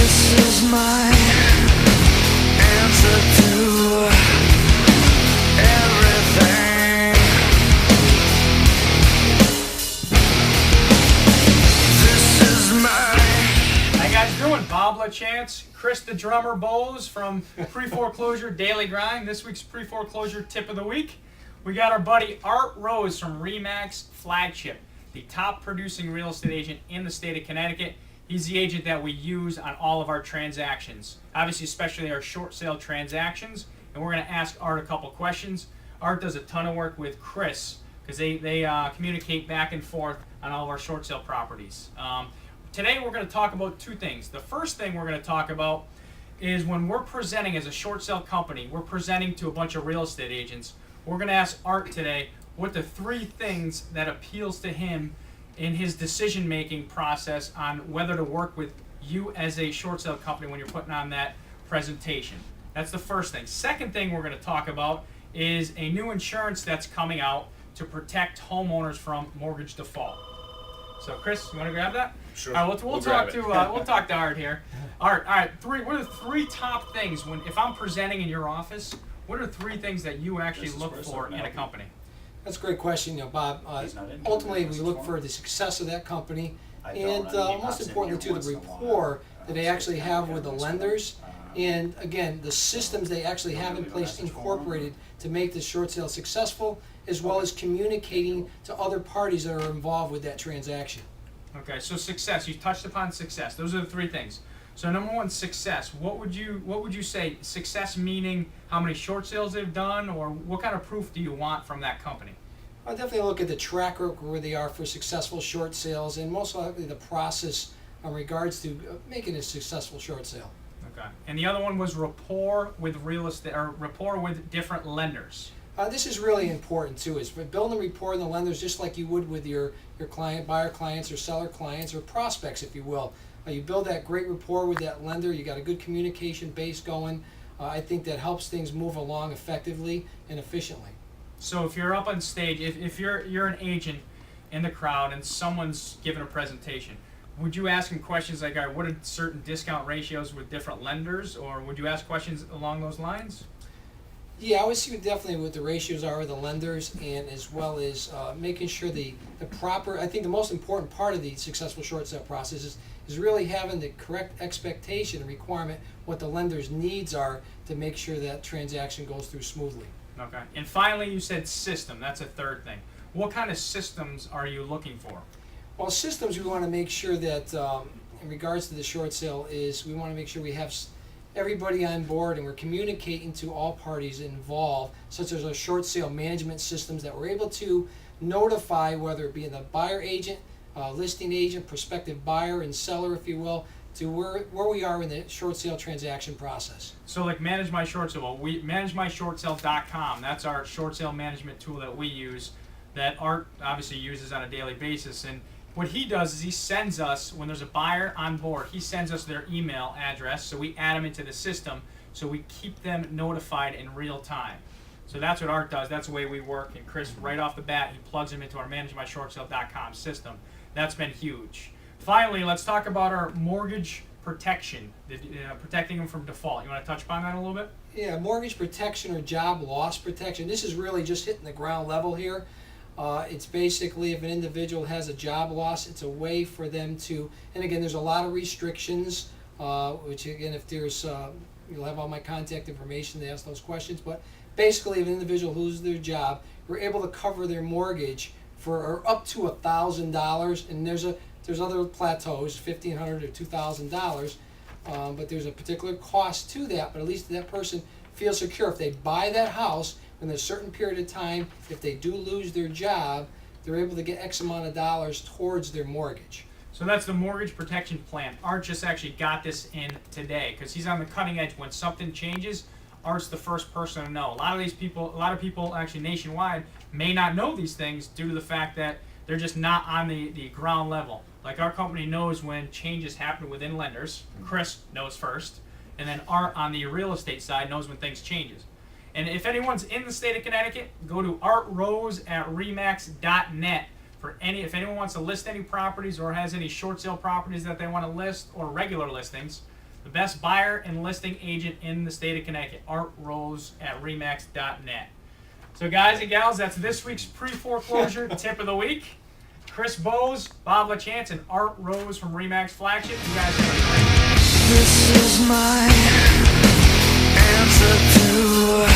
This is my answer to everything. This is my. How you guys doing? Bob LaChance, Chris the Drummer Bowes from Pre-Foreclosure Daily Grind. This week's Pre-Foreclosure Tip of the Week. We got our buddy Art Rose from RE/MAX Flagship, the top producing real estate agent in the state of Connecticut. He's the agent that we use on all of our transactions, obviously especially our short sale transactions, and we're going to ask Art a couple questions. Art does a ton of work with Chris because they communicate back and forth on all of our short sale properties. Today we're going to talk about two things. The first thing we're going to talk about is when we're presenting as a short sale company, we're presenting to a bunch of real estate agents. We're going to ask Art today what the three things that appeals to him in his decision-making process on whether to work with you as a short sale company when you're putting on that presentation. That's the first thing. Second thing we're going to talk about is a new insurance that's coming out to protect homeowners from mortgage default. So, Chris, you want to grab that? Sure. All right, we'll talk to Art here. Art, all right. What are the three top things if I'm presenting in your office? What are three things that you actually look for in a company? That's a great question, Bob. Ultimately, we look for the success of that company, and most importantly, too, the rapport that they actually have with the lenders, and again, the systems they actually have in place incorporated to make the short sale successful, as well as communicating to other parties that are involved with that transaction. Okay, so success. You touched upon success. Those are the three things. So number one, success. What would you say? Success meaning how many short sales they've done, or what kind of proof do you want from that company? I'll definitely look at the track record where they are for successful short sales, and most likely the process in regards to making a successful short sale. Okay. And the other one was rapport with real estate, or rapport with different lenders. This is really important too, is building rapport with the lenders just like you would with your client, buyer clients or seller clients or prospects, if you will. You build that great rapport with that lender, you got a good communication base going. I think that helps things move along effectively and efficiently. So if you're up on stage, if you're an agent in the crowd and someone's giving a presentation, would you ask them questions like, all right, what are certain discount ratios with different lenders, or would you ask questions along those lines? Yeah, I would see definitely what the ratios are with the lenders, and as well as making sure the proper, I think the most important part of the successful short sale process is really having the correct expectation and requirement, what the lender's needs are to make sure that transaction goes through smoothly. Okay. And finally, you said system. That's a third thing. What kind of systems are you looking for? Well, systems, we want to make sure that in regards to the short sale is we want to make sure we have everybody on board and we're communicating to all parties involved, such as our short sale management systems that we're able to notify, whether it be the buyer agent, listing agent, prospective buyer and seller, if you will, to where we are in the short sale transaction process. So like Manage My Short Sale, well, ManageMyShortSale.com, that's our short sale management tool that we use, that Art obviously uses on a daily basis. And what he does is he sends us, when there's a buyer on board, he sends us their email address, so we add them into the system, so we keep them notified in real time. So that's what Art does, that's the way we work, and Chris, right off the bat, he plugs them into our ManageMyShortSale.com system. That's been huge. Finally, let's talk about our mortgage protection, protecting them from default. You want to touch upon that a little bit? Yeah, mortgage protection or job loss protection. This is really just hitting the ground level here. It's basically if an individual has a job loss, it's a way for them to, and again, there's a lot of restrictions, which again, if there's, you'll have all my contact information to ask those questions, but basically if an individual loses their job, we're able to cover their mortgage for up to $1,000, and there's other plateaus, $1,500 or $2,000, but there's a particular cost to that, but at least that person feels secure. If they buy that house, in a certain period of time, if they do lose their job, they're able to get X amount of dollars towards their mortgage. So that's the mortgage protection plan. Art just actually got this in today because he's on the cutting edge. When something changes, Art's the first person to know. A lot of people actually nationwide may not know these things due to the fact that they're just not on the ground level. Like our company knows when changes happen within lenders. Chris knows first, and then Art on the real estate side knows when things changes. And if anyone's in the state of Connecticut, go to artrose@remax.net if anyone wants to list any properties or has any short sale properties that they want to list or regular listings. the best buyer and listing agent in the state of Connecticut, Art Rose at remax.net. So guys and gals, that's this week's pre-foreclosure tip of the week. Chris Bowes, Bob LaChance, and Art Rose from Remax Flagship. You guys have a great day. This is my answer to